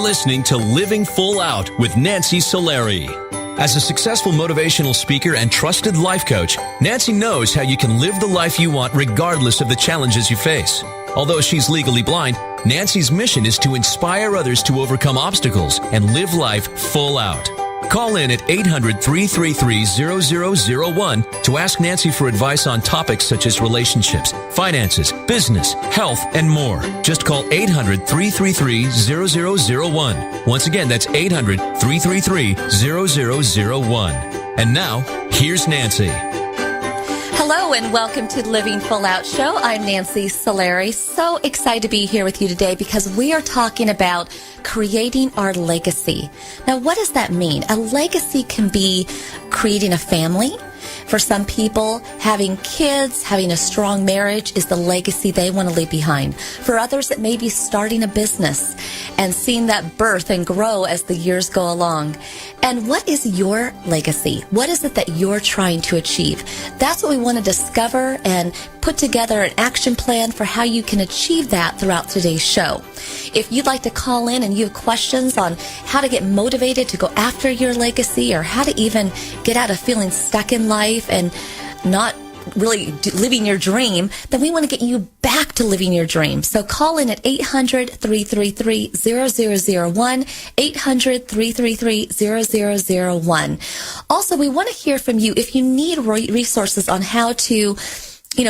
listening to Living Full Out with Nancy Solari. As a successful motivational speaker and trusted life coach, Nancy knows how you can live the life you want regardless of the challenges you face. Although she's legally blind, Nancy's mission is to inspire others to overcome obstacles and live life full out. Call in at 800-333-0001 to ask Nancy for advice on topics such as relationships, finances, business, health, and more. Just call 800-333-0001. Once again, that's 800-333-0001. And now, here's Nancy. Hello and welcome to the Living Full Out Show. I'm Nancy Solari. So excited to be here with you today because we are talking about creating our legacy. Now, what does that mean? A legacy can be creating a family. For some people, having kids, having a strong marriage is the legacy they want to leave behind. For others, it may be starting a business and seeing that birth and grow as the years go along. And what is your legacy? What is it that you're trying to achieve? That's what we want to discover and put together an action plan for how you can achieve that throughout today's show. If you'd like to call in and you have questions on how to get motivated to go after your legacy or how to even get out of feeling stuck in life and not really living your dream, then we want to get you back to living your dream. So call in at 800-333-0001, 800-333-0001. Also, we want to hear from you if you need resources on how to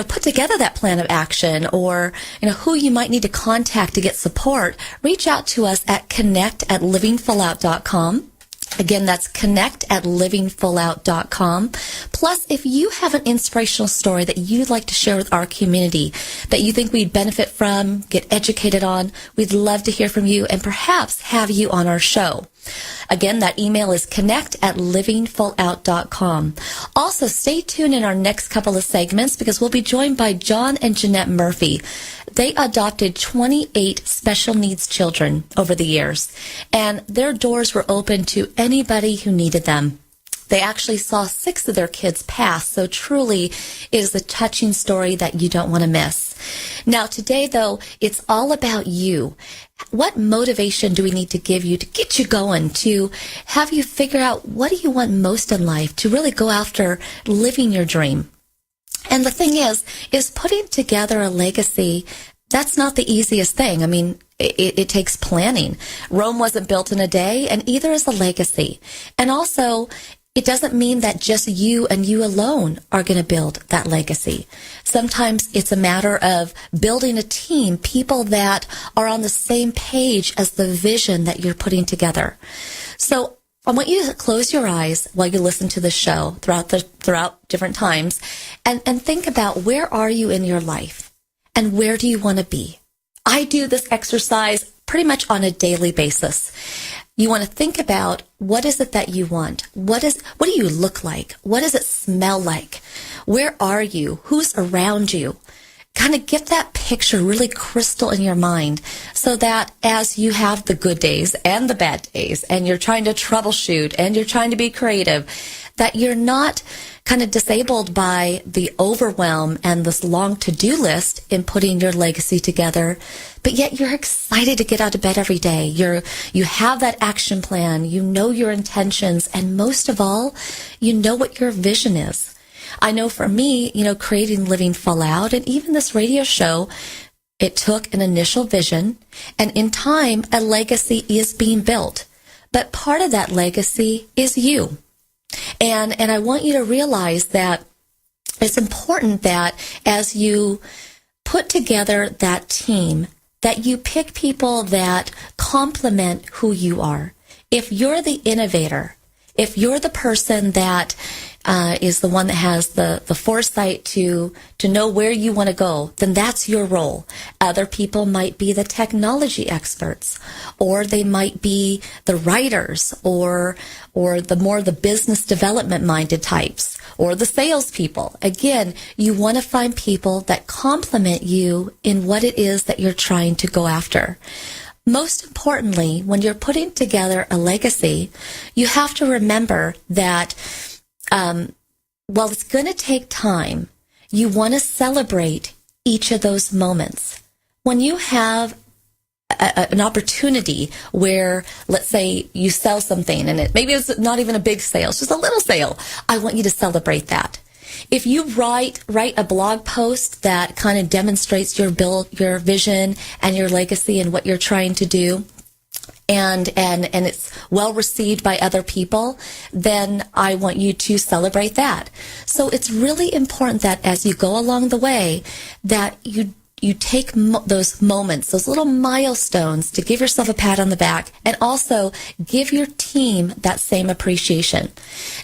put together that plan of action or, who you might need to contact to get support. Reach out to us at connect@livingfullout.com. Again, that's connect@livingfullout.com. Plus, if you have an inspirational story that you'd like to share with our community that you think we'd benefit from, get educated on, we'd love to hear from you and perhaps have you on our show. Again, that email is connect@livingfullout.com. Also, stay tuned in our next couple of segments because we'll be joined by John and Jeanette Murphy. They adopted 28 special needs children over the years, and their doors were open to anybody who needed them. They actually saw 6 of their kids pass, so truly it is a touching story that you don't want to miss. Now, today, though, it's all about you. What motivation do we need to give you to get you going, to have you figure out what do you want most in life, to really go after living your dream? And the thing is putting together a legacy, that's not the easiest thing. I mean, it takes planning. Rome wasn't built in a day, and either is a legacy. And also, it doesn't mean that just you and you alone are going to build that legacy. Sometimes it's a matter of building a team, people that are on the same page as the vision that you're putting together. So I want you to close your eyes while you listen to the show throughout different times and think about where are you in your life and where do you want to be? I do this exercise pretty much on a daily basis. You want to think about what is it that you want? What do you look like? What does it smell like? Where are you? Who's around you? Kind of get that picture really crystal in your mind so that as you have the good days and the bad days and you're trying to troubleshoot and you're trying to be creative, that you're not kind of disabled by the overwhelm and this long to-do list in putting your legacy together, but yet you're excited to get out of bed every day. You have that action plan, you know your intentions, and most of all, you know what your vision is. I know for me, creating Living Full Out and even this radio show, it took an initial vision, and in time, a legacy is being built. But part of that legacy is you. And I want you to realize that it's important that as you put together that team, that you pick people that complement who you are. If you're the innovator, if you're the person that is the one that has the foresight to know where you want to go, then that's your role. Other people might be the technology experts, or they might be the writers, or the business development minded types, or the salespeople. Again, you want to find people that complement you in what it is that you're trying to go after. Most importantly, when you're putting together a legacy, you have to remember that while it's going to take time, you want to celebrate each of those moments. When you have an opportunity where, let's say, you sell something and maybe it's not even a big sale, it's just a little sale. I want you to celebrate that. If you write a blog post that kind of demonstrates your vision and your legacy and what you're trying to do, and it's well received by other people, then I want you to celebrate that. So it's really important that as you go along the way, that you take those moments, those little milestones, to give yourself a pat on the back and also give your team that same appreciation.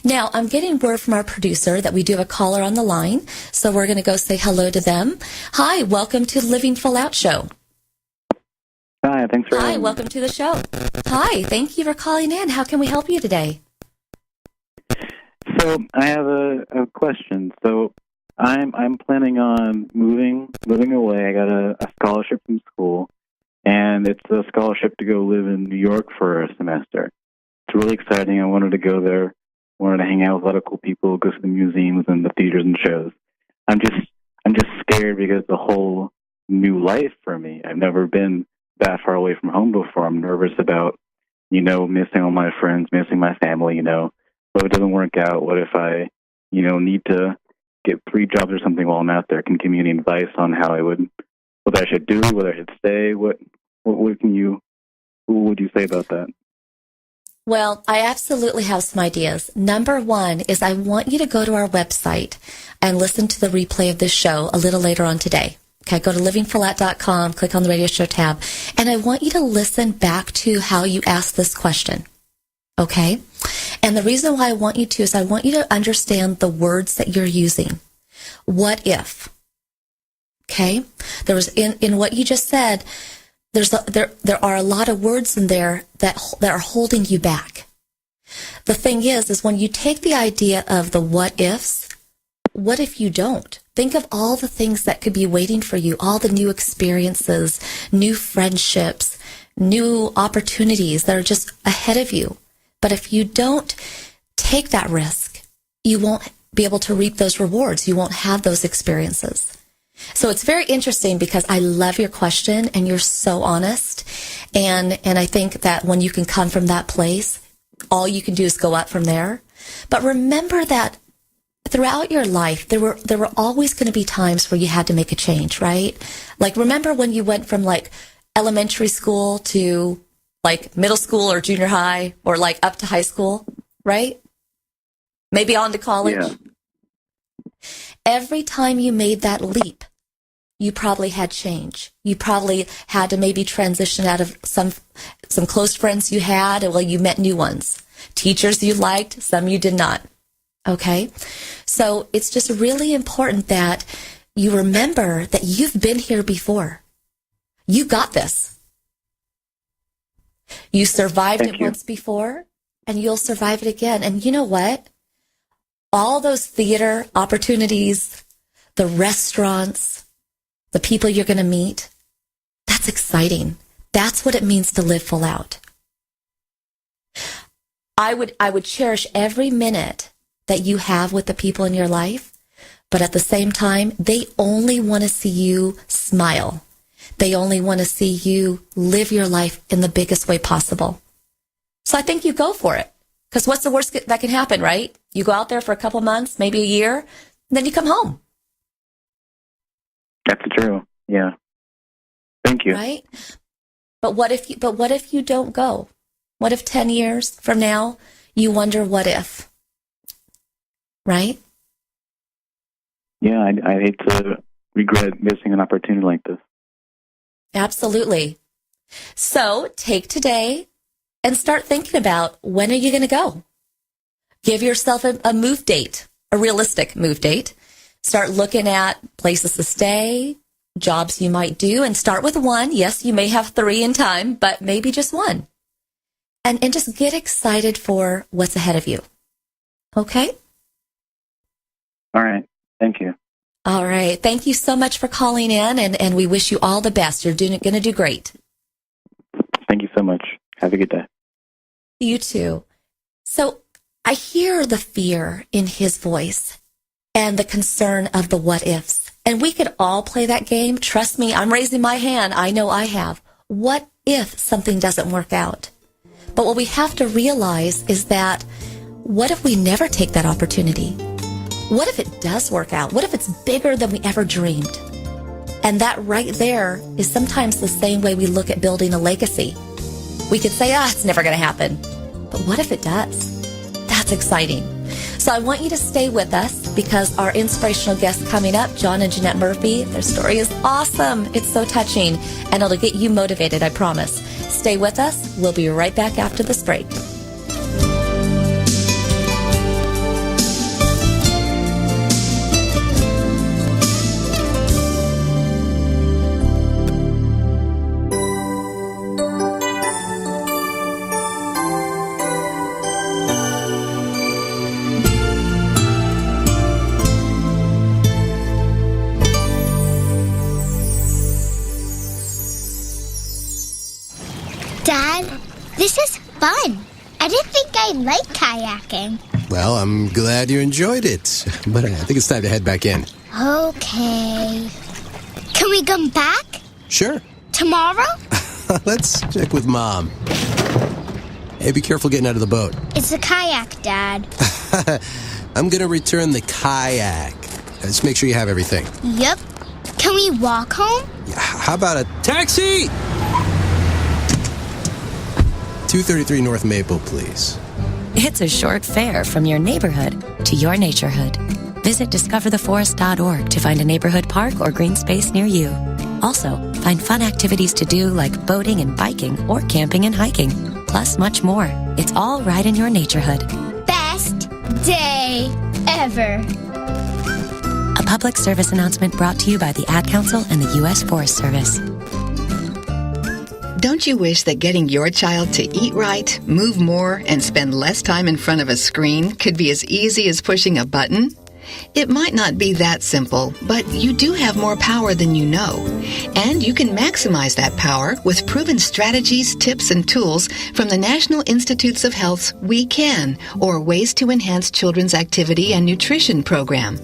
Now, I'm getting word from our producer that we do have a caller on the line, so we're going to go say hello to them. Hi, welcome to the Living Full Out Show. Hi, thanks for having me. Hi, welcome to the show. Hi, thank you for calling in. How can we help you today? So I have a question. So I'm planning on moving away. I got a scholarship from school, and it's a scholarship to go live in New York for a semester. It's really exciting. I wanted to go there. Wanted to hang out with a lot of cool people, go to the museums and the theaters and shows. I'm just scared because the whole new life for me. I've never been that far away from home before. I'm nervous about, missing all my friends, missing my family. What if it doesn't work out? What if I, need to get 3 jobs or something while I'm out there? Can you give me any advice on what I should do, whether I should stay? What would you say about that? Well, I absolutely have some ideas. Number one is I want you to go to our website and listen to the replay of this show a little later on today. Okay, go to livingfullout.com, click on the radio show tab, and I want you to listen back to how you asked this question. Okay? And the reason why I want you to is I want you to understand the words that you're using. What if? Okay? There was in what you just said, there are a lot of words in there that are holding you back. The thing is when you take the idea of the what ifs, what if you don't? Think of all the things that could be waiting for you, all the new experiences, new friendships, new opportunities that are just ahead of you. But if you don't take that risk, you won't be able to reap those rewards. You won't have those experiences. So it's very interesting because I love your question and you're so honest. And I think that when you can come from that place, all you can do is go up from there. But remember that throughout your life, there were always going to be times where you had to make a change, right? Like, remember when you went from like elementary school to like middle school or junior high or like up to high school, right? Maybe on to college. Yeah. Every time you made that leap, you probably had change. You probably had to maybe transition out of some close friends you had, and well, you met new ones. Teachers you liked, some you did not. Okay? So it's just really important that you remember that you've been here before. You got this. You survived it once before, and you'll survive it again. And you know what? All those theater opportunities, the restaurants, the people you're going to meet, that's exciting. That's what it means to live full out. I would cherish every minute that you have with the people in your life, but at the same time, they only want to see you smile. They only want to see you live your life in the biggest way possible. So I think you go for it. Because what's the worst that can happen, right? You go out there for a couple months, maybe a year, and then you come home. That's true. Yeah. Thank you. Right? But what if you don't go? What if 10 years from now you wonder what if? Right? Yeah, I hate to regret missing an opportunity like this. Absolutely. So take today and start thinking about, when are you going to go? Give yourself a move date, a realistic move date. Start looking at places to stay, jobs you might do, and start with one. Yes, you may have 3 in time, but maybe just one. And just get excited for what's ahead of you. Okay? All right. Thank you. All right. Thank you so much for calling in, and we wish you all the best. You're going to do great. Thank you so much. Have a good day. You too. So I hear the fear in his voice and the concern of the what ifs. And we could all play that game. Trust me, I'm raising my hand. I know I have. what if something doesn't work out? But what we have to realize is that what if we never take that opportunity? What if it does work out? What if it's bigger than we ever dreamed? And that right there is sometimes the same way we look at building a legacy. We could say, it's never going to happen. But what if it does? That's exciting. So I want you to stay with us because our inspirational guests coming up, John and Jeanette Murphy, their story is awesome. It's so touching, and it'll get you motivated, I promise. Stay with us. We'll be right back after this break. Dad, this is fun. I didn't think I'd like kayaking. Well, I'm glad you enjoyed it, but I think it's time to head back in. Okay. Can we come back? Sure. Tomorrow? Let's check with Mom. Hey, be careful getting out of the boat. It's a kayak, Dad. I'm going to return the kayak. Let's make sure you have everything. Yep. Can we walk home? How about a taxi? 233 North Maple, please. It's a short fare from your neighborhood to your naturehood. Visit discovertheforest.org to find a neighborhood park or green space near you. Also, find fun activities to do like boating and biking or camping and hiking, plus much more. It's all right in your naturehood. Best day ever. A public service announcement brought to you by the Ad Council and the U.S. Forest Service. Don't you wish that getting your child to eat right, move more, and spend less time in front of a screen could be as easy as pushing a button? It might not be that simple, but you do have more power than you know. And you can maximize that power with proven strategies, tips, and tools from the National Institutes of Health's We Can, or Ways to Enhance Children's Activity and Nutrition program.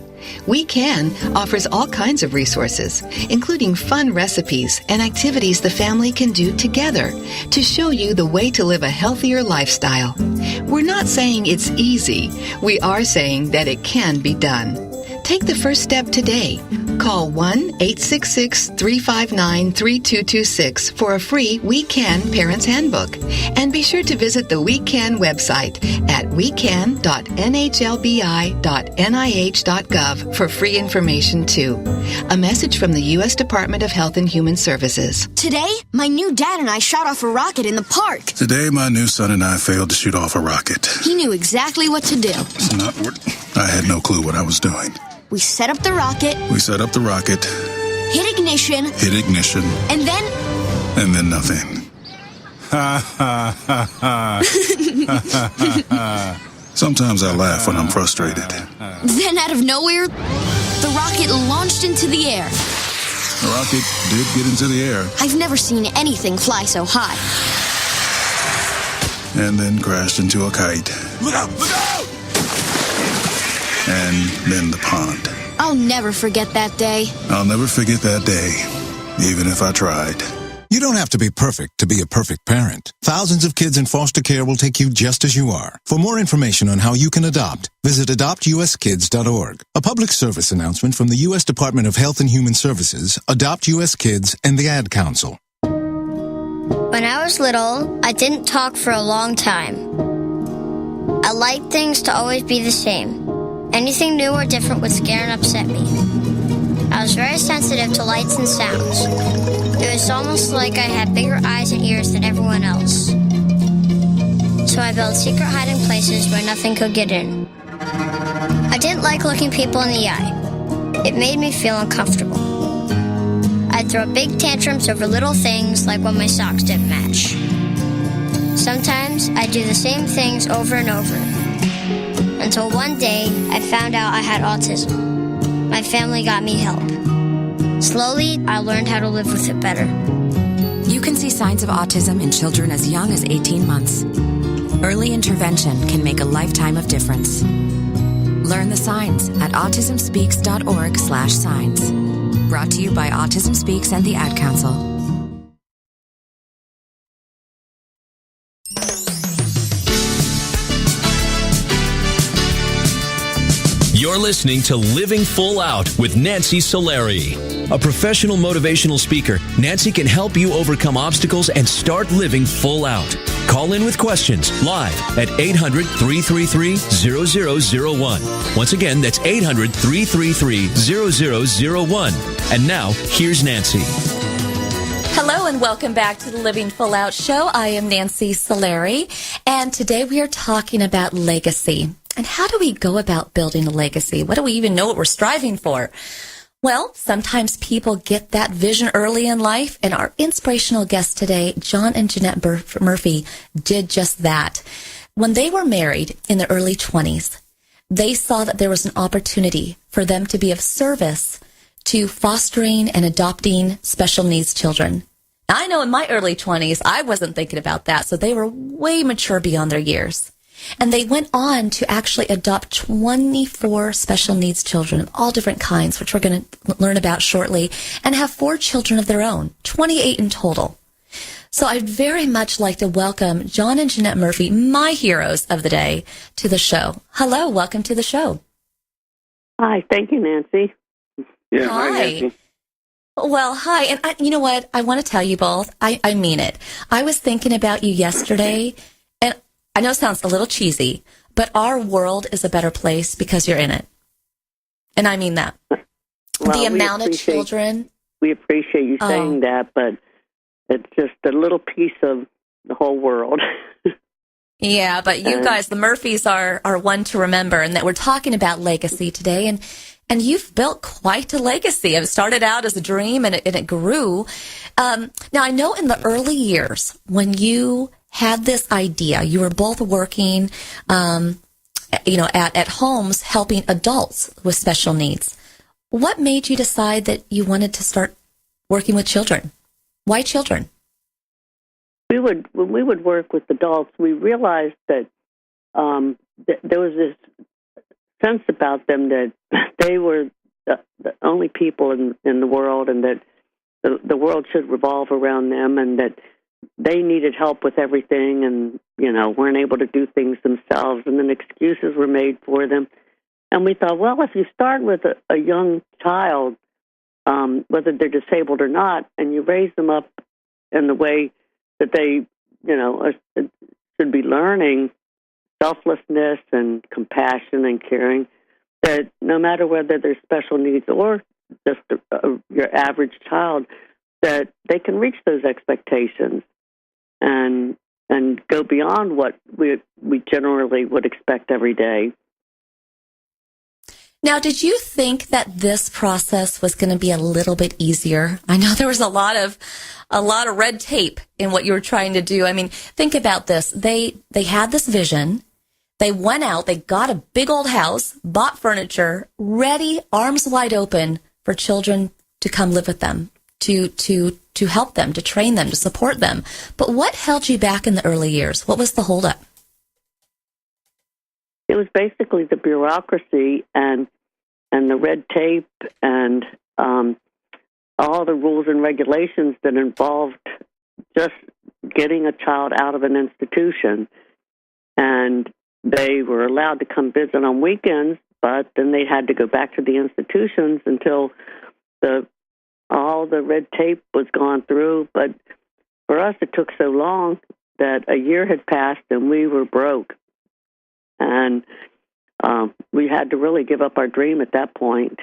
We Can offers all kinds of resources, including fun recipes and activities the family can do together to show you the way to live a healthier lifestyle. We're not saying it's easy. We are saying that it can be done. Take the first step today. Call 1-866-359-3226 for a free We Can Parents Handbook. And be sure to visit the We Can website at wecan.nhlbi.nih.gov for free information too. A message from the U.S. Department of Health and Human Services. Today, my new dad and I shot off a rocket in the park. Today, my new son and I failed to shoot off a rocket. He knew exactly what to do. It's not what I had no clue what I was doing. We set up the rocket. Hit ignition. And then Nothing. Ha ha ha ha. Sometimes I laugh when I'm frustrated. Then out of nowhere, the rocket launched into the air. The rocket did get into the air. I've never seen anything fly so high. And then crashed into a kite. Look out! Look out! And then the pond. I'll never forget that day. I'll never forget that day, even if I tried. You don't have to be perfect to be a perfect parent. Thousands of kids in foster care will take you just as you are. For more information on how you can adopt, visit adoptuskids.org. A public service announcement from the U.S. Department of Health and Human Services, Adopt U.S. Kids, and the Ad Council. When I was little, I didn't talk for a long time. I liked things to always be the same. Anything new or different would scare and upset me. I was very sensitive to lights and sounds. It was almost like I had bigger eyes and ears than everyone else. So I built secret hiding places where nothing could get in. I didn't like looking people in the eye. It made me feel uncomfortable. I'd throw big tantrums over little things like when my socks didn't match. Sometimes I'd do the same things over and over. Until one day, I found out I had autism. My family got me help. Slowly, I learned how to live with it better. You can see signs of autism in children as young as 18 months. Early intervention can make a lifetime of difference. Learn the signs at autismspeaks.org/signs. Brought to you by Autism Speaks and the Ad Council. You're listening to Living Full Out with Nancy Solari. A professional motivational speaker, Nancy can help you overcome obstacles and start living full out. Call in with questions live at 800-333-0001. Once again, that's 800-333-0001. And now, here's Nancy. Hello and welcome back to the Living Full Out Show. I am Nancy Solari, and today we are talking about legacy. And how do we go about building a legacy? What do we even know what we're striving for? Well, sometimes people get that vision early in life, and our inspirational guests today, John and Jeanette Murphy, did just that. When they were married in the early 20s, they saw that there was an opportunity for them to be of service to fostering and adopting special needs children. Now, I know in my early 20s, I wasn't thinking about that, so they were way mature beyond their years. And they went on to actually adopt 24 special needs children of all different kinds, which we're going to learn about shortly, and have 4 children of their own, 28 in total. So I'd very much like to welcome John and Jeanette Murphy, my heroes of the day, to the show. Hello, welcome to the show. Hi, thank you, Nancy. Yeah, Hi. Nancy. Well, hi. And you know what? I want to tell you both. I mean it. I was thinking about you yesterday, and I know it sounds a little cheesy, but our world is a better place because you're in it. And I mean that. Well, the amount of children. We appreciate you saying that, but it's just a little piece of the whole world. Yeah, but you guys, the Murphys, are one to remember, and that we're talking about legacy today. And you've built quite a legacy. It started out as a dream, and it grew. Now, I know in the early years, when you had this idea, you were both working, at homes helping adults with special needs. What made you decide that you wanted to start working with children? Why children? When we would work with adults, we realized that there was this sense about them that they were the only people in the world, and that the world should revolve around them, and that they needed help with everything, and weren't able to do things themselves, and then excuses were made for them. And we thought, well, if you start with a young child, whether they're disabled or not, and you raise them up in the way that they should be learning selflessness and compassion and caring, that no matter whether they're special needs or just your average child, that they can reach those expectations and go beyond what we generally would expect every day. Now, did you think that this process was going to be a little bit easier? I know there was a lot of red tape in what you were trying to do. I mean, think about this. They had this vision. They went out, they got a big old house, bought furniture, ready, arms wide open for children to come live with them, to help them, to train them, to support them. But what held you back in the early years? What was the holdup? It was basically the bureaucracy and the red tape and all the rules and regulations that involved just getting a child out of an institution. And they were allowed to come visit on weekends, but then they had to go back to the institutions until all the red tape was gone through. But for us, it took so long that a year had passed and we were broke. And we had to really give up our dream at that point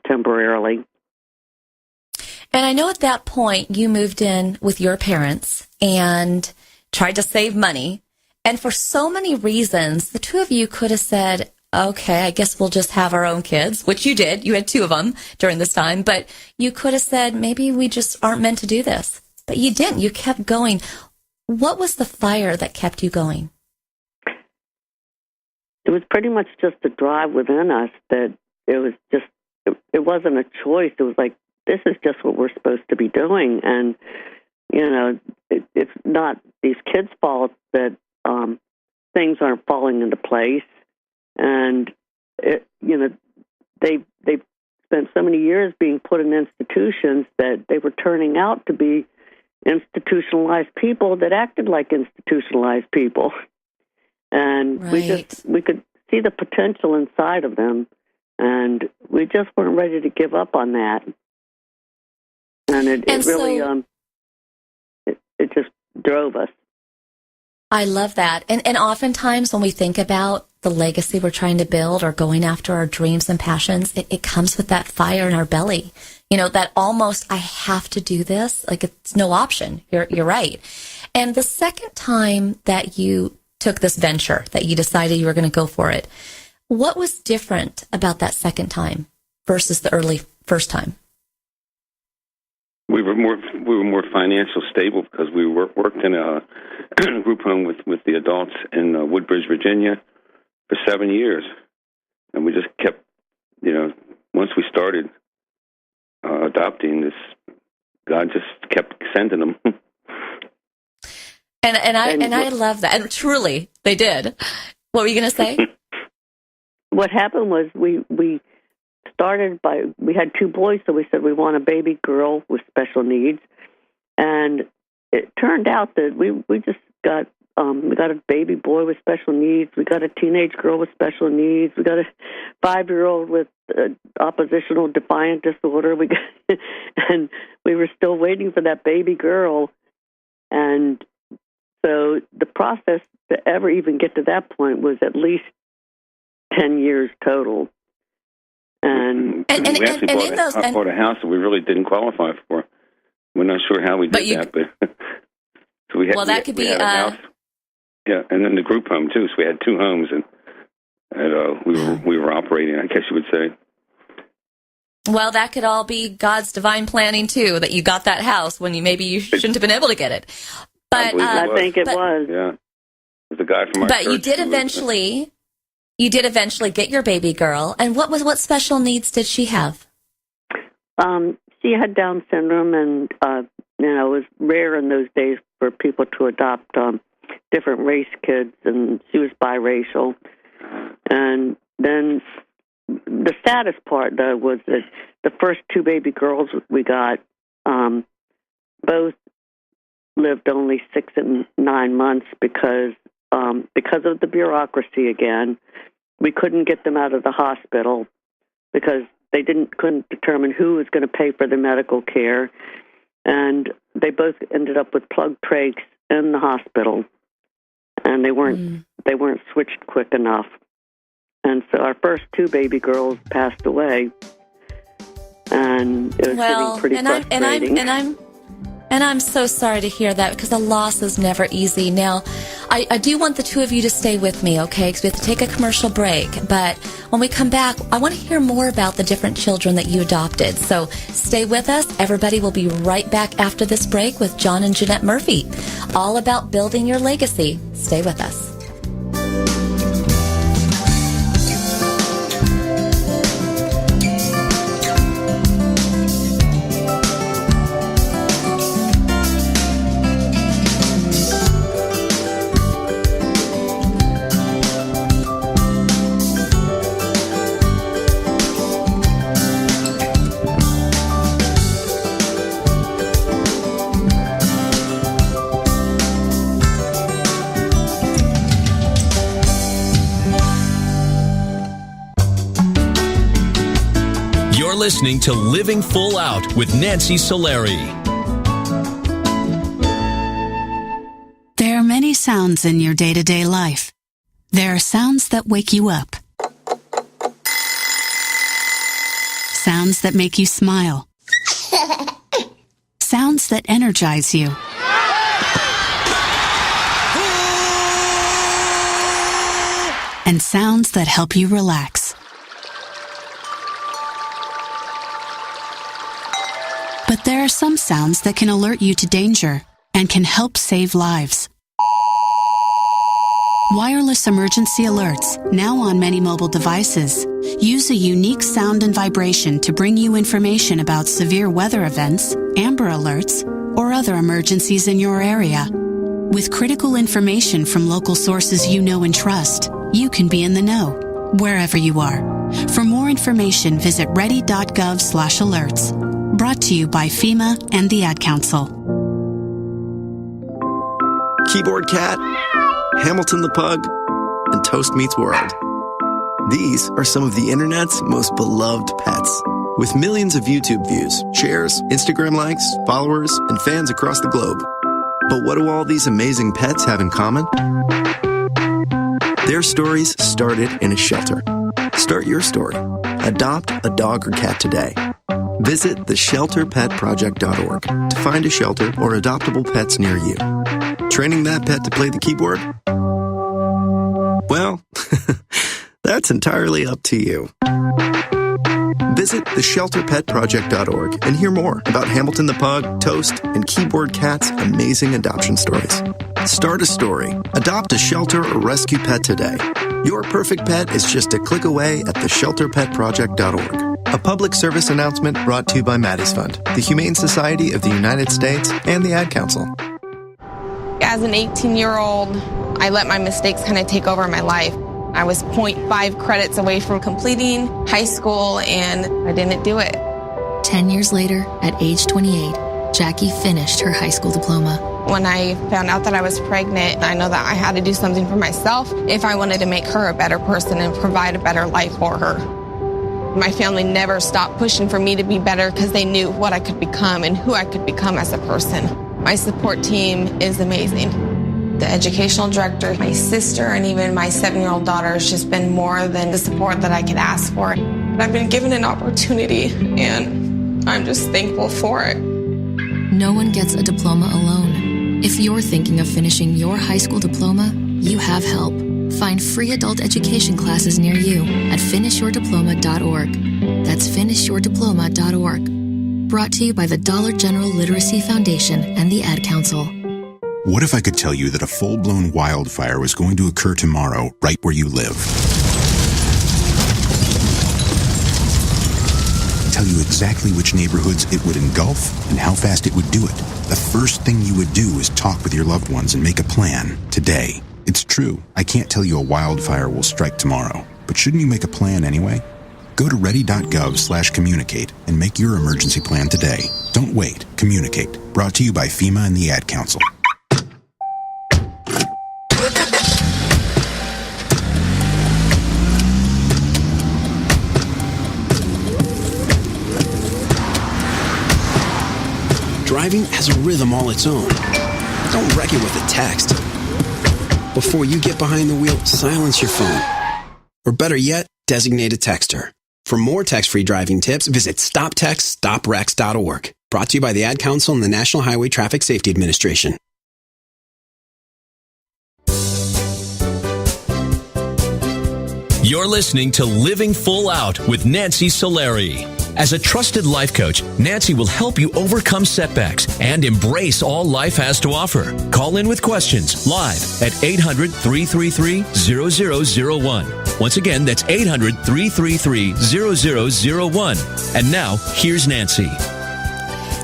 temporarily. And I know at that point you moved in with your parents and tried to save money. And for so many reasons, the two of you could have said, okay, I guess we'll just have our own kids, which you did. You had 2 of them during this time. But you could have said, maybe we just aren't meant to do this. But you didn't. You kept going. What was the fire that kept you going? It was pretty much just a drive within us that it wasn't a choice. It was like, this is just what we're supposed to be doing. And, it's not these kids' fault that things aren't falling into place. And, they spent so many years being put in institutions that they were turning out to be institutionalized people that acted like institutionalized people. And right. we could see the potential inside of them. And we just weren't ready to give up on that. And it really, it just drove us. I love that. And oftentimes when we think about the legacy we're trying to build or going after our dreams and passions, it comes with that fire in our belly. You know, that almost, I have to do this. Like, it's no option. You're right. And the second time that you took this venture, that you decided you were going to go for it, what was different about that second time versus the early first time? We were more financially stable because we worked in a group home with the adults in Woodbridge, Virginia, for 7 years, and we just kept, once we started adopting this, God just kept sending them. And I love that, and truly they did. What were you going to say? What happened was we started we had 2 boys, so we said we want a baby girl with special needs, and it turned out that we just got we got a baby boy with special needs, we got a teenage girl with special needs, we got a 5-year-old with oppositional defiant disorder, and we were still waiting for that baby girl, and so the process to ever even get to that point was at least 10 years total. And we actually bought a house that we really didn't qualify for. We're not sure how we did that, but so we had. Well, that could be a house. Yeah, and then the group home too. So we had 2 homes, and we were operating, I guess you would say. Well, that could all be God's divine planning too. That you got that house when you shouldn't have been able to get it. But I think it was. Yeah, it was a guy from our church. But you did eventually. You did eventually get your baby girl, and what special needs did she have? She had Down syndrome, and it was rare in those days for people to adopt different race kids, and she was biracial. And then the saddest part, though, was that the first 2 baby girls we got, both lived only 6 and 9 months because of the bureaucracy again. We couldn't get them out of the hospital because they couldn't determine who was going to pay for the medical care, and they both ended up with plug trachs in the hospital, and they weren't switched quick enough, and so our first 2 baby girls passed away, and it was getting pretty frustrating. And I'm so sorry to hear that, because a loss is never easy. Now, I do want the 2 of you to stay with me, okay? Because we have to take a commercial break. But when we come back, I want to hear more about the different children that you adopted. So stay with us. Everybody will be right back after this break with John and Jeanette Murphy. All about building your legacy. Stay with us. Listening to Living Full Out with Nancy Solari. There are many sounds in your day-to-day life. There are sounds that wake you up. Sounds that make you smile. Sounds that energize you. And sounds that help you relax. But there are some sounds that can alert you to danger and can help save lives. Wireless emergency alerts, now on many mobile devices, use a unique sound and vibration to bring you information about severe weather events, Amber Alerts, or other emergencies in your area. With critical information from local sources you know and trust, you can be in the know, wherever you are. For more information, visit ready.gov/alerts. Brought to you by FEMA and the Ad Council. Keyboard Cat, Hamilton the Pug, and Toast Meets World. These are some of the internet's most beloved pets. With millions of YouTube views, shares, Instagram likes, followers, and fans across the globe. But what do all these amazing pets have in common? Their stories started in a shelter. Start your story. Adopt a dog or cat today. Visit theshelterpetproject.org to find a shelter or adoptable pets near you. Training that pet to play the keyboard? Well, that's entirely up to you. Visit theshelterpetproject.org and hear more about Hamilton the Pug, Toast, and Keyboard Cat's amazing adoption stories. Start a story. Adopt a shelter or rescue pet today. Your perfect pet is just a click away at theshelterpetproject.org. A public service announcement brought to you by Maddie's Fund, the Humane Society of the United States, and the Ad Council. As an 18-year-old, I let my mistakes kind of take over my life. I was 0.5 credits away from completing high school, and I didn't do it. 10 years later, at age 28, Jackie finished her high school diploma. When I found out that I was pregnant, I know that I had to do something for myself if I wanted to make her a better person and provide a better life for her. My family never stopped pushing for me to be better because they knew what I could become and who I could become as a person. My support team is amazing. The educational director, my sister, and even my 7-year-old daughter has just been more than the support that I could ask for. I've been given an opportunity, and I'm just thankful for it. No one gets a diploma alone. If you're thinking of finishing your high school diploma, you have help. Find free adult education classes near you at finishyourdiploma.org. That's finishyourdiploma.org. Brought to you by the Dollar General Literacy Foundation and the Ad Council. What if I could tell you that a full-blown wildfire was going to occur tomorrow right where you live? Tell you exactly which neighborhoods it would engulf and how fast it would do it. The first thing you would do is talk with your loved ones and make a plan today. It's true, I can't tell you a wildfire will strike tomorrow, but shouldn't you make a plan anyway? Go to ready.gov/communicate and make your emergency plan today. Don't wait. Communicate. Brought to you by FEMA and the Ad Council. Driving has a rhythm all its own. Don't wreck it with a text. Before you get behind the wheel, silence your phone. Or better yet, designate a texter. For more text-free driving tips, visit stoptextstoprex.org. Brought to you by the Ad Council and the National Highway Traffic Safety Administration. You're listening to Living Full Out with Nancy Solari. As a trusted life coach, Nancy will help you overcome setbacks and embrace all life has to offer. Call in with questions live at 800-333-0001. Once again, that's 800-333-0001. And now, here's Nancy.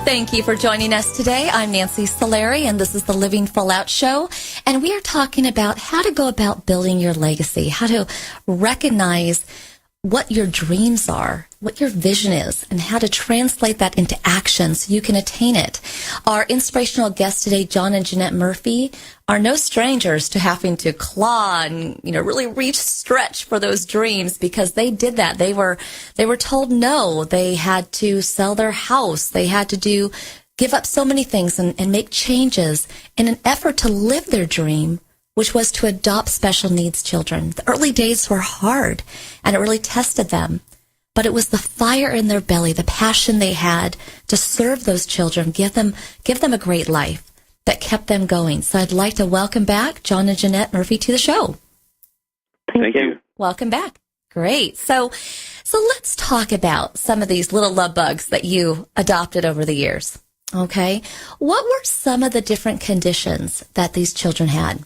Thank you for joining us today. I'm Nancy Solari, and this is the Living Full Out Show. And we are talking about how to go about building your legacy, how to recognize what your dreams are, what your vision is, and how to translate that into action so you can attain it. Our inspirational guests today, John and Jeanette Murphy, are no strangers to having to claw and, really reach, stretch for those dreams, because they did that. They were told no. They had to sell their house. They had to give up so many things and make changes in an effort to live their dream, which was to adopt special needs children. The early days were hard, and it really tested them. But it was the fire in their belly, the passion they had to serve those children, give them a great life, that kept them going. So I'd like to welcome back John and Jeanette Murphy to the show. Thank you. Welcome back. Great. So let's talk about some of these little love bugs that you adopted over the years. Okay. What were some of the different conditions that these children had?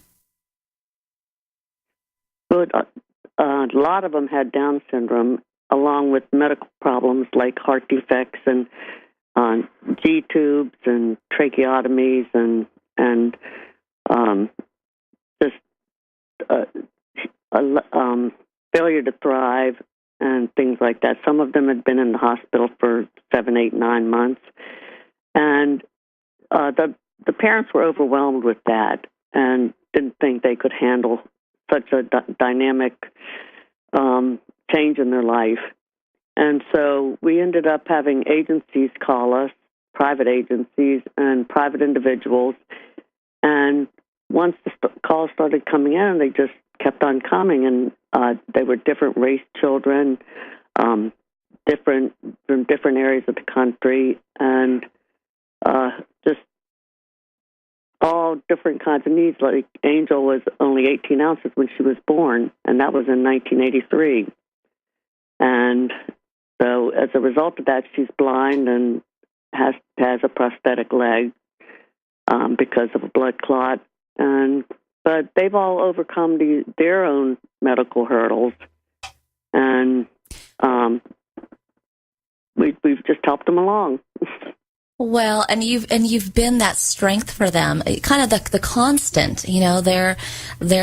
But a lot of them had Down syndrome, along with medical problems like heart defects and G-tubes and tracheotomies and failure to thrive and things like that. Some of them had been in the hospital for 7, 8, 9 months, and the parents were overwhelmed with that and didn't think they could handle such a dynamic change in their life. And so we ended up having agencies call us, private agencies and private individuals. And once the calls started coming in, they just kept on coming. And they were different race children, different from different areas of the country, and just all different kinds of needs. Like Angel was only 18 ounces when she was born, and that was in 1983. And so as a result of that, she's blind and has a prosthetic leg because of a blood clot. But they've all overcome their own medical hurdles, and we've just helped them along. Well, and you've been that strength for them, kind of the constant. You know, their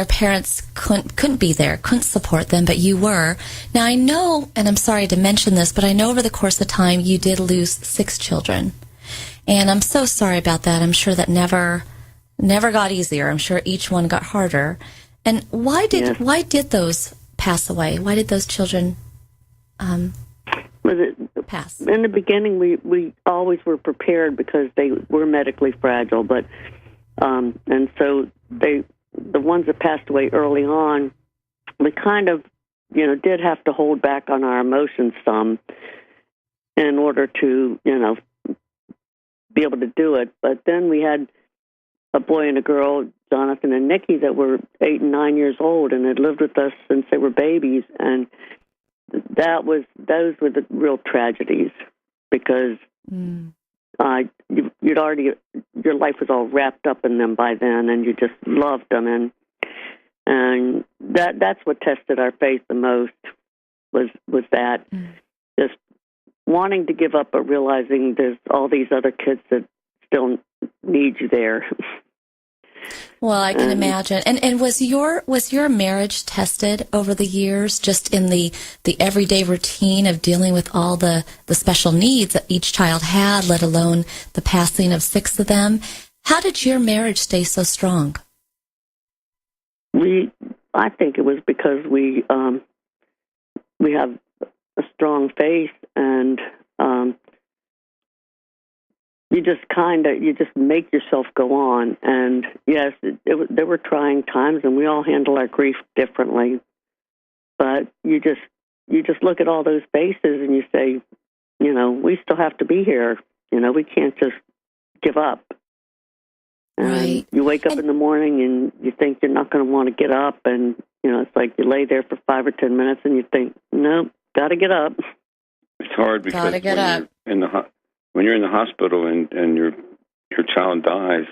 parents couldn't be there, couldn't support them, but you were. Now I know, and I'm sorry to mention this, but I know over the course of time you did lose 6 children, and I'm so sorry about that. I'm sure that never got easier. I'm sure each one got harder. And why did those pass away? Why did those children pass? In the beginning, we always were prepared because they were medically fragile, but and so the ones that passed away early on, we kind of did have to hold back on our emotions some in order to be able to do it. But then we had a boy and a girl, Jonathan and Nikki, that were 8 and 9 years old and had lived with us since they were babies, and those were the real tragedies because you'd already, your life was all wrapped up in them by then, and you just loved them, and that's what tested our faith the most was that just wanting to give up, but realizing there's all these other kids that still need you there. Well, I can imagine. And was your marriage tested over the years, just in the everyday routine of dealing with all the special needs that each child had, let alone the passing of 6 of them? How did your marriage stay so strong? I think it was because we have a strong faith, and you just make yourself go on. And yes, there were trying times, and we all handle our grief differently. But you just look at all those faces and you say, we still have to be here. We can't just give up. And right. You wake up in the morning and you think you're not going to want to get up, and it's like you lay there for 5 or 10 minutes and you think, nope, got to get up. It's hard because when you're in the hospital and your child dies,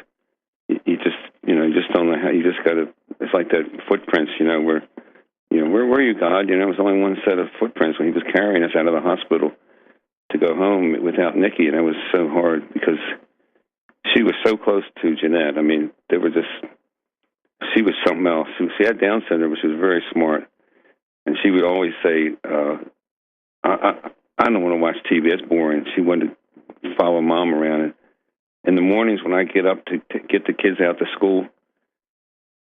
you just don't know how. You just got to. It's like that footprints, where where were you, God? It was only one set of footprints when he was carrying us out of the hospital to go home without Nikki, and it was so hard because she was so close to Jeanette. I mean, she was something else. She had Down syndrome, but she was very smart, and she would always say, I don't want to watch TV. It's boring. She wanted to follow Mom around. And in the mornings when I get up to get the kids out to school,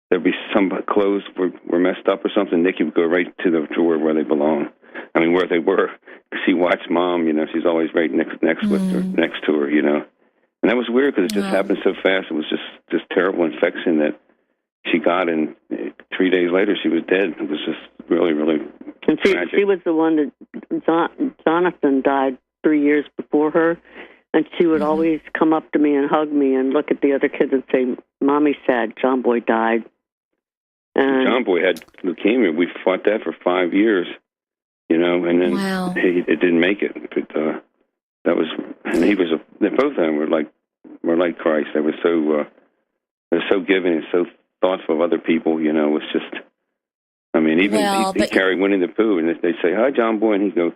there'd be some clothes were messed up or something. Nikki would go right to the drawer where they belong. I mean, where they were. She watched Mom. She's always right next to her. And that was weird because it just happened so fast. It was just terrible infection that she got, and 3 days later she was dead. It was just really, really tragic. She was the one that Jonathan died 3 years before her, and she would always come up to me and hug me and look at the other kids and say, "Mommy's sad. John Boy died." And John Boy had leukemia. We fought that for 5 years, and then it didn't make it. But that was, and he was both of them were like Christ. They were so giving and so thoughtful of other people. It was just. I mean, even he carried Winnie the Pooh, and they say, "Hi, John Boy," and he'd go,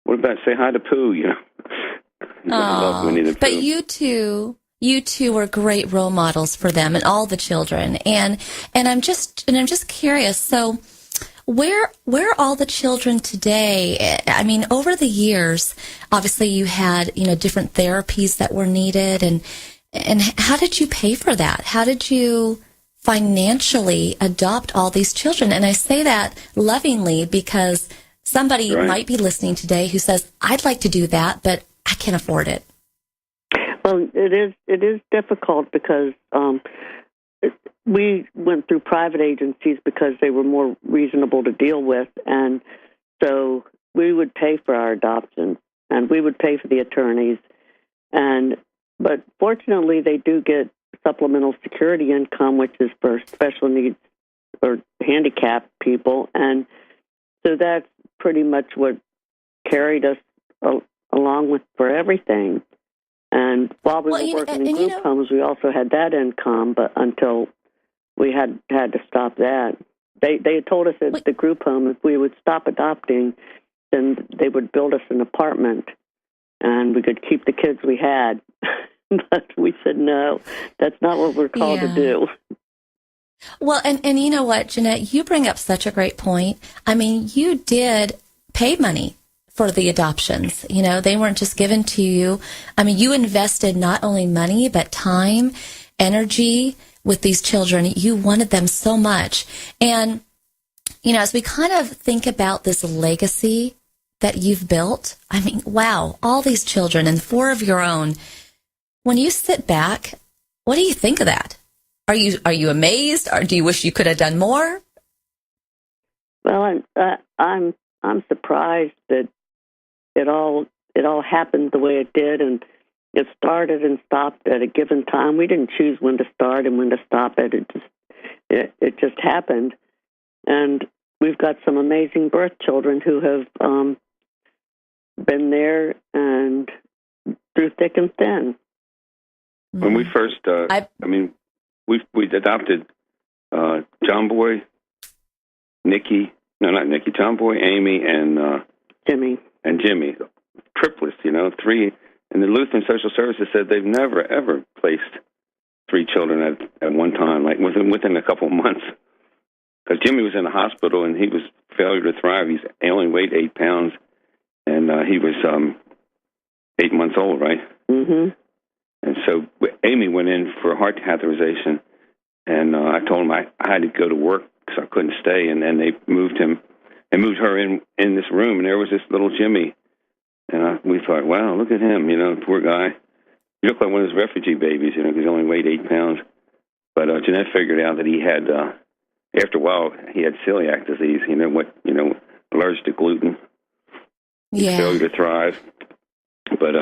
"What about say hi to Pooh?" I love Winnie the Pooh. But you two were great role models for them and all the children. And I'm just curious. So, where are all the children today? I mean, over the years, obviously you had different therapies that were needed, and how did you pay for that? How did you financially adopt all these children. And I say that lovingly because somebody might be listening today who says, I'd like to do that, but I can't afford it. Well, it is difficult because we went through private agencies because they were more reasonable to deal with, and so we would pay for our adoption, and we would pay for the attorneys, but fortunately they do get supplemental security income, which is for special needs or handicapped people, and so that's pretty much what carried us along with for everything. And while we were working in group homes, we also had that income, but until we had to stop that. They had told us at the group home if we would stop adopting, then they would build us an apartment and we could keep the kids we had. But we said, no, that's not what we're called to do. Well, and you know what, Jeanette, you bring up such a great point. I mean, you did pay money for the adoptions. You know, they weren't just given to you. I mean, you invested not only money, but time, energy with these children. You wanted them so much. And, you know, as we kind of think about this legacy that you've built, I mean, wow, all these children and 4 of your own. When you sit back, what do you think of that? Are you amazed, or do you wish you could have done more? Well, I'm surprised that it all happened the way it did, and it started and stopped at a given time. We didn't choose when to start and when to stop it. It just happened, and we've got some amazing birth children who have been there and through thick and thin. When we first, we adopted John Boy, John Boy, Amy, and Jimmy. And Jimmy, triplets, 3. And the Lutheran Social Services said they've never, ever placed 3 children at one time, like within a couple of months. Because Jimmy was in the hospital, and he was failure to thrive. He only weighed 8 pounds, and he was 8 months old, right? Mm-hmm. And so Amy went in for heart catheterization, and I told him I had to go to work because I couldn't stay, and then they moved her in this room, and there was this little Jimmy, and we thought, wow, look at him, poor guy. He looked like one of those refugee babies, because he only weighed 8 pounds. But Jeanette figured out that he had, after a while, he had celiac disease, allergic to gluten, failure to thrive. But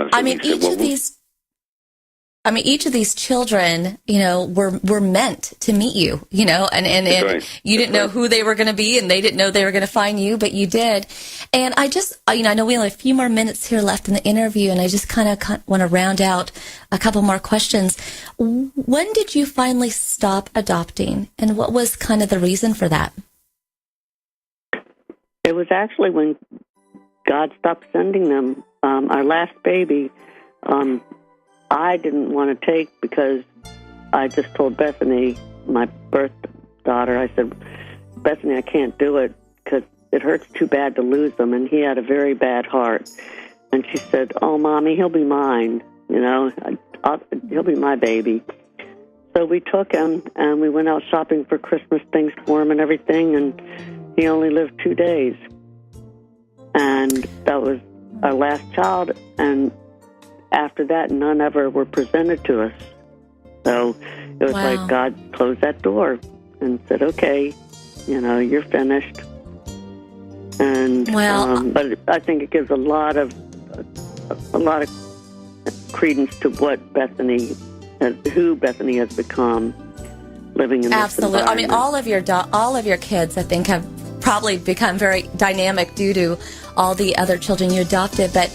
each of these children, were meant to meet you, and right. You didn't know who they were going to be, and they didn't know they were going to find you, but you did. And I just, I know we only have a few more minutes here left in the interview, and I just kind of want to round out a couple more questions. When did you finally stop adopting, and what was kind of the reason for that? It was actually when God stopped sending them. Our last baby, I didn't want to take because I just told Bethany, my birth daughter, I said, Bethany, I can't do it because it hurts too bad to lose them. And he had a very bad heart. And she said, oh, Mommy, he'll be mine. He'll be my baby. So we took him and we went out shopping for Christmas things for him and everything. And he only lived 2 days. And that was our last child. And after that, none ever were presented to us. So it was like God closed that door and said, okay, you're finished. And but I think it gives a lot of credence to what who Bethany has become living in this Absolutely. I mean, all of your kids, I think, have probably become very dynamic due to all the other children you adopted, but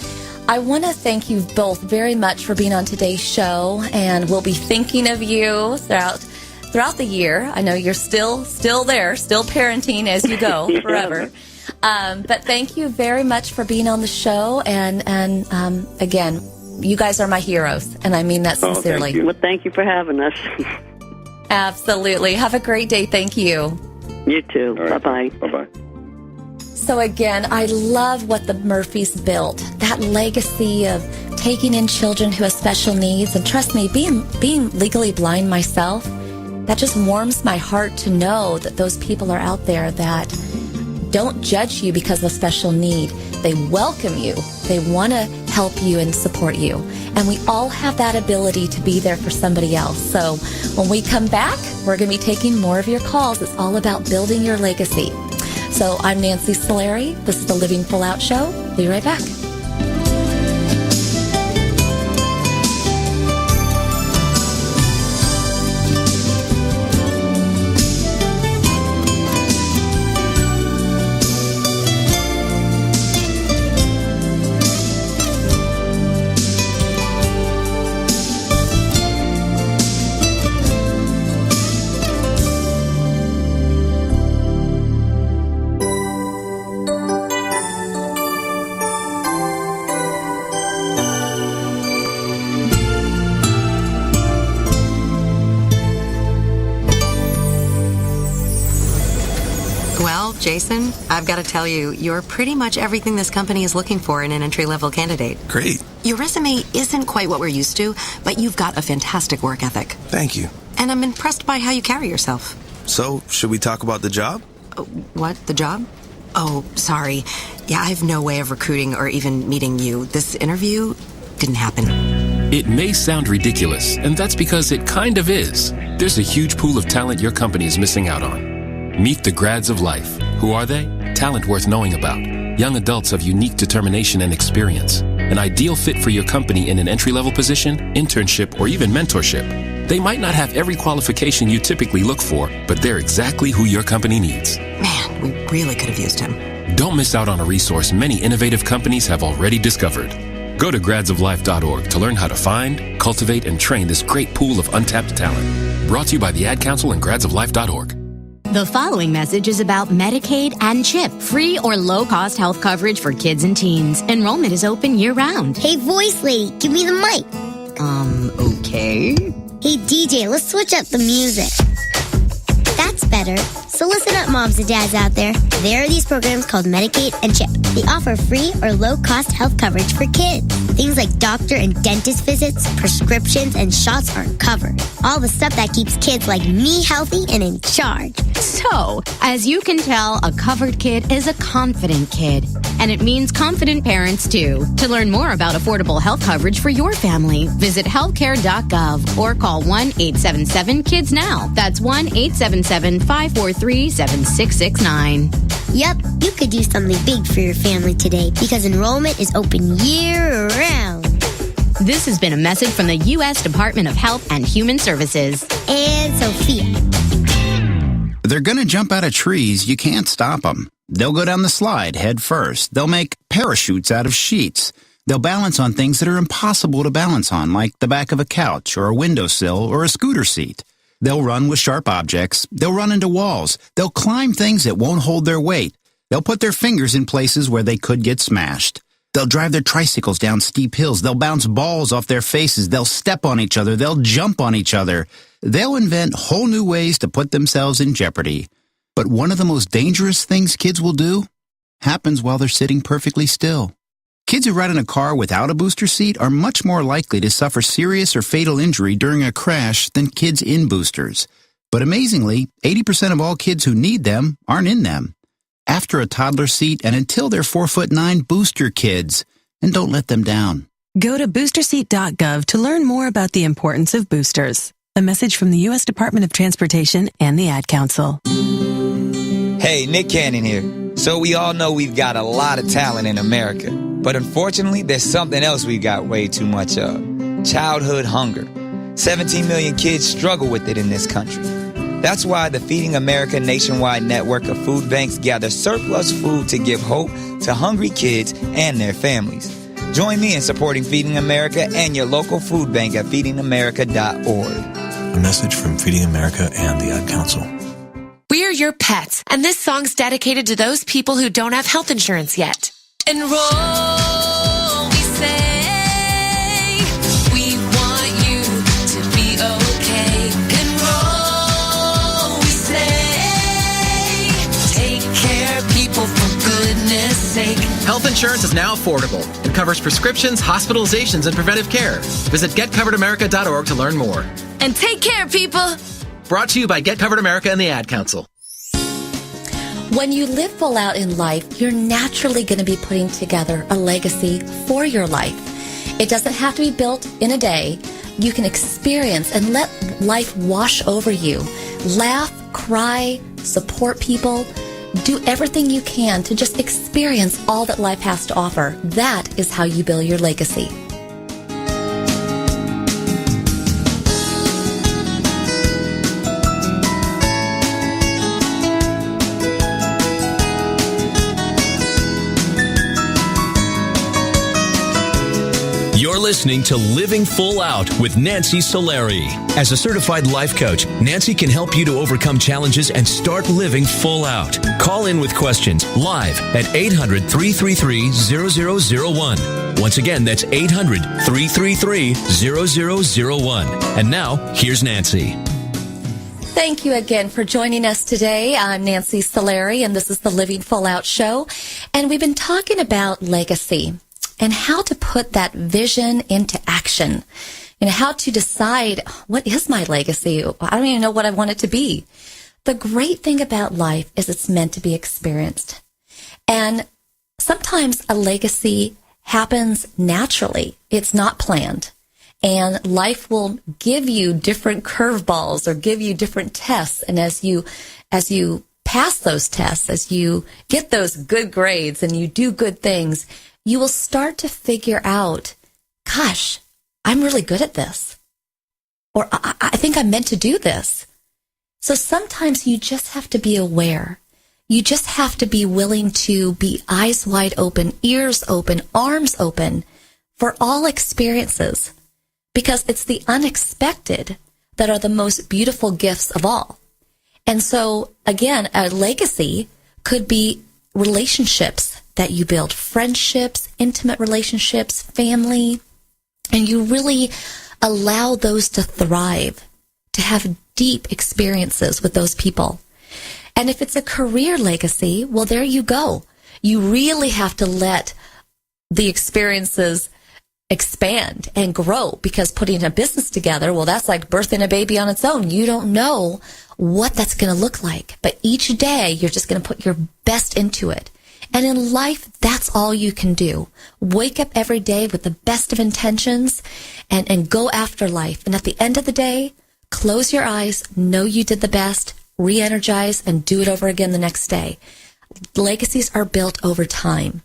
I want to thank you both very much for being on today's show, and we'll be thinking of you throughout the year. I know you're still there, still parenting as you go forever. But thank you very much for being on the show, and again, you guys are my heroes, and I mean that sincerely. Thank you. Well, thank you for having us. Absolutely. Have a great day. Thank you. You too. Right. Bye-bye. Bye-bye. So again, I love what the Murphys built, that legacy of taking in children who have special needs. And trust me, being legally blind myself, that just warms my heart to know that those people are out there that don't judge you because of a special need. They welcome you. They want to help you and support you. And we all have that ability to be there for somebody else. So when we come back, we're going to be taking more of your calls. It's all about building your legacy. So I'm Nancy Solari. This is the Living Full Out Show. Be right back. Jason, I've got to tell you, you're pretty much everything this company is looking for in an entry-level candidate. Great. Your resume isn't quite what we're used to, but you've got a fantastic work ethic. Thank you. And I'm impressed by how you carry yourself. So, should we talk about the job? What? The job? Oh, sorry. Yeah, I have no way of recruiting or even meeting you. This interview didn't happen. It may sound ridiculous, and that's because it kind of is. There's a huge pool of talent your company is missing out on. Meet the grads of life. Who are they? Talent worth knowing about. Young adults of unique determination and experience. An ideal fit for your company in an entry-level position, internship, or even mentorship. They might not have every qualification you typically look for, but they're exactly who your company needs. Man, we really could have used him. Don't miss out on a resource many innovative companies have already discovered. Go to gradsoflife.org to learn how to find, cultivate, and train this great pool of untapped talent. Brought to you by the Ad Council and gradsoflife.org. The following message is about Medicaid and CHIP, free or low-cost health coverage for kids and teens. Enrollment is open year-round. Hey, voice lady, give me the mic. Okay. Hey, DJ, let's switch up the music. That's better. So listen up, moms and dads out there. There are these programs called Medicaid and CHIP. They offer free or low-cost health coverage for kids. Things like doctor and dentist visits, prescriptions, and shots are covered. All the stuff that keeps kids like me healthy and in charge. So, as you can tell, a covered kid is a confident kid. And it means confident parents, too. To learn more about affordable health coverage for your family, visit healthcare.gov or call 1-877-KIDS-NOW. That's 1-877-543-7669. Yep, you could do something big for your family today because enrollment is open year-round. This has been a message from the U.S. Department of Health and Human Services. And Sophia. They're going to jump out of trees. You can't stop them. They'll go down the slide head first. They'll make parachutes out of sheets. They'll balance on things that are impossible to balance on, like the back of a couch or a windowsill or a scooter seat. They'll run with sharp objects. They'll run into walls. They'll climb things that won't hold their weight. They'll put their fingers in places where they could get smashed. They'll drive their tricycles down steep hills. They'll bounce balls off their faces. They'll step on each other. They'll jump on each other. They'll invent whole new ways to put themselves in jeopardy. But one of the most dangerous things kids will do happens while they're sitting perfectly still. Kids who ride in a car without a booster seat are much more likely to suffer serious or fatal injury during a crash than kids in boosters. But amazingly, 80% of all kids who need them aren't in them. After a toddler seat and until they're 4'9", booster kids, and don't let them down. Go to boosterseat.gov to learn more about the importance of boosters. A message from the U.S. Department of Transportation and the Ad Council. Hey, Nick Cannon here. So we all know we've got a lot of talent in America. But unfortunately, there's something else we've got way too much of. Childhood hunger. 17 million kids struggle with it in this country. That's why the Feeding America nationwide network of food banks gather surplus food to give hope to hungry kids and their families. Join me in supporting Feeding America and your local food bank at feedingamerica.org. A message from Feeding America and the Ad Council. We're your pets, and this song's dedicated to those people who don't have health insurance yet. Enroll, we say, we want you to be okay. Enroll, we say, take care of people for goodness sake. Health insurance is now affordable and covers prescriptions, hospitalizations, and preventive care. Visit getcoveredamerica.org to learn more. And take care, people. brought to you by Get Covered America and the Ad Council. When you live full out in life, you're naturally going to be putting together a legacy for your life. It doesn't have to be built in a day. You can experience and let life wash over you. Laugh, cry, support people. Do everything you can to just experience all that life has to offer. That is how you build your legacy. You're listening to Living Full Out with Nancy Solari. As a certified life coach, Nancy can help you to overcome challenges and start living full out. Call in with questions live at 800-333-0001. Once again, that's 800-333-0001. And now, here's Nancy. Thank you again for joining us today. I'm Nancy Solari, and this is the Living Full Out Show. And we've been talking about legacy and how to put that vision into action, and how to decide, what is my legacy? I don't even know what I want it to be. The great thing about life is it's meant to be experienced. And sometimes a legacy happens naturally. It's not planned. And life will give you different curveballs or give you different tests. And as you pass those tests, as you get those good grades and you do good things, you will start to figure out, gosh, I'm really good at this. Or I think I'm meant to do this. So sometimes you just have to be aware. You just have to be willing to be eyes wide open, ears open, arms open for all experiences. Because it's the unexpected that are the most beautiful gifts of all. And so, again, a legacy could be relationships that you build, friendships, intimate relationships, family, and you really allow those to thrive, to have deep experiences with those people. And if it's a career legacy, well, there you go. You really have to let the experiences expand and grow, because putting a business together, well, that's like birthing a baby on its own. You don't know what that's going to look like, but each day you're just going to put your best into it. And in life, that's all you can do. Wake up every day with the best of intentions and go after life. And at the end of the day, close your eyes, know you did the best, re-energize, and do it over again the next day. Legacies are built over time.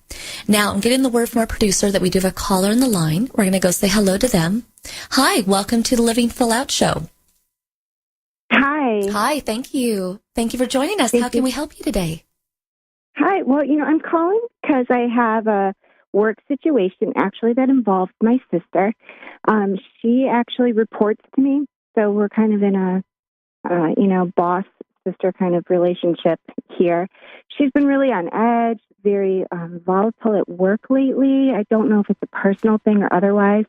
Now, I'm getting the word from our producer that we do have a caller on the line. We're going to go say hello to them. Hi, welcome to the Living Full Out Show. Hi. Hi, thank you. Thank you for joining us. How can we help you today? Hi. Well, I'm calling because I have a work situation actually that involves my sister. She actually reports to me, so we're kind of in a, boss-sister kind of relationship here. She's been really on edge, very volatile at work lately. I don't know if it's a personal thing or otherwise.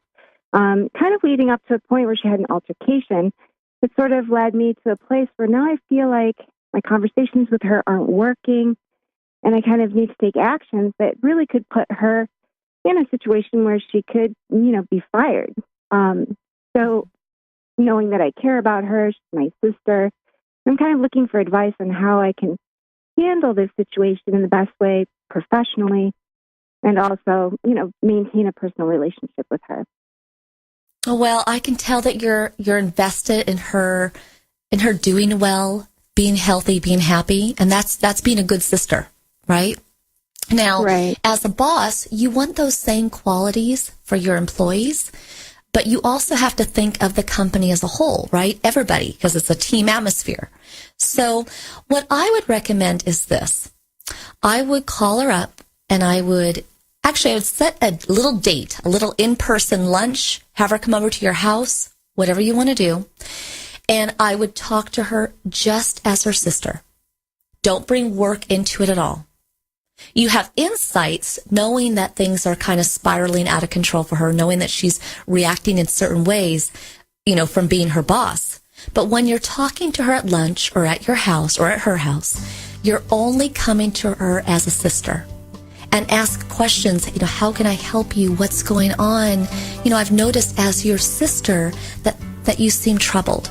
Kind of leading up to a point where she had an altercation. It sort of led me to a place where now I feel like my conversations with her aren't working, and I kind of need to take actions that really could put her in a situation where she could, be fired. So knowing that I care about her, she's my sister, I'm kind of looking for advice on how I can handle this situation in the best way professionally, and also, maintain a personal relationship with her. Well, I can tell that you're invested in her doing well, being healthy, being happy, and that's being a good sister, right? Now, As a boss, you want those same qualities for your employees, but you also have to think of the company as a whole, right? Everybody, because it's a team atmosphere. So what I would recommend is this. I would call her up, and I would set a little date, a little in-person lunch, have her come over to your house, whatever you want to do, and I would talk to her just as her sister. Don't bring work into it at all. You have insights knowing that things are kind of spiraling out of control for her, knowing that she's reacting in certain ways, from being her boss. But when you're talking to her at lunch or at your house or at her house, you're only coming to her as a sister. And ask questions, how can I help you? What's going on? I've noticed as your sister that you seem troubled.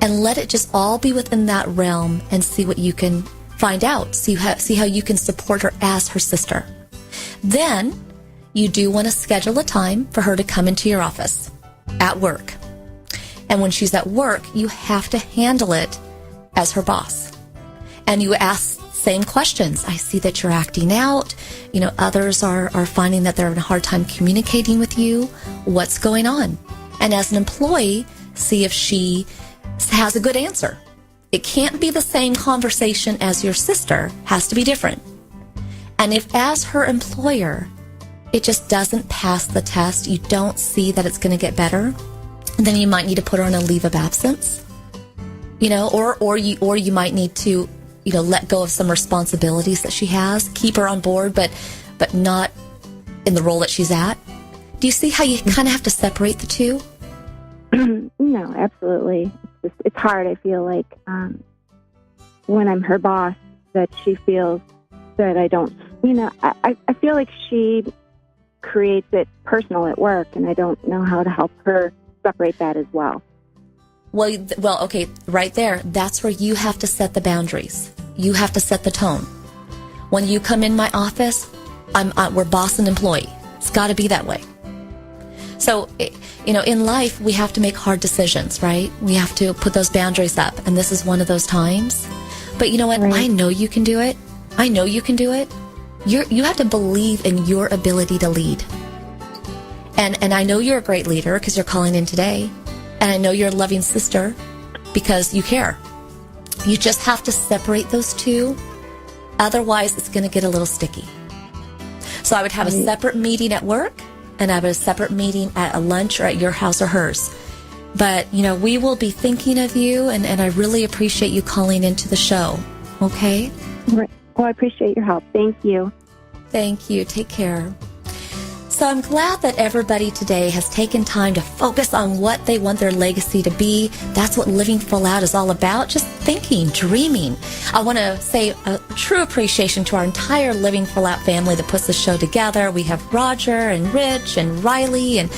and let it just all be within that realm and see what you can find out. See how you can support her as her sister. Then you do want to schedule a time for her to come into your office at work. And when she's at work, you have to handle it as her boss. And you ask same questions. I see that you're acting out. Others are finding that they're having a hard time communicating with you. What's going on? And as an employee, see if she has a good answer. It can't be the same conversation as your sister. Has to be different. And if as her employer, it just doesn't pass the test, you don't see that it's going to get better, then you might need to put her on a leave of absence. Or you might need to let go of some responsibilities that she has, keep her on board, but not in the role that she's at. Do you see how you kind of have to separate the two? No, absolutely. It's hard. I feel like when I'm her boss, that she feels that I don't, I feel like she creates it personal at work, and I don't know how to help her separate that as well. Well, okay, right there, that's where you have to set the boundaries. You have to set the tone. When you come in my office, we're boss and employee. It's got to be that way. So, in life, we have to make hard decisions, right? We have to put those boundaries up, and this is one of those times. But you know what? Right. I know you can do it. I know you can do it. You have to believe in your ability to lead. And I know you're a great leader because you're calling in today. And I know you're a loving sister because you care. You just have to separate those two. Otherwise, it's going to get a little sticky. So I would have a separate meeting at work, and I have a separate meeting at a lunch or at your house or hers. But, we will be thinking of you, and I really appreciate you calling into the show. Okay? Right. Well, I appreciate your help. Thank you. Thank you. Take care. So I'm glad that everybody today has taken time to focus on what they want their legacy to be. That's what Living Full Out is all about, just thinking, dreaming. I want to say a true appreciation to our entire Living Full Out family that puts the show together. We have Roger and Rich and Riley and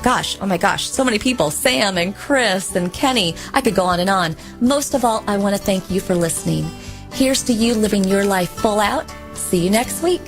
gosh, oh my gosh, so many people, Sam and Chris and Kenny. I could go on and on. Most of all, I want to thank you for listening. Here's to you living your life full out. See you next week.